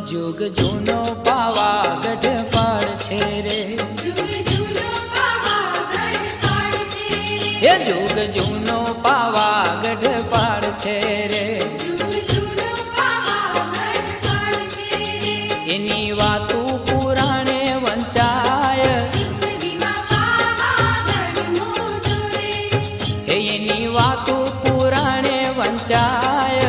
जुग जूनो पावागढ़ पाड़ छे रे, हे जुग जूनो पावागढ़ पाड़ छे रे। एनी वातू पुराणे वंचाय, हे एनी वातू पुराणे वंचाय।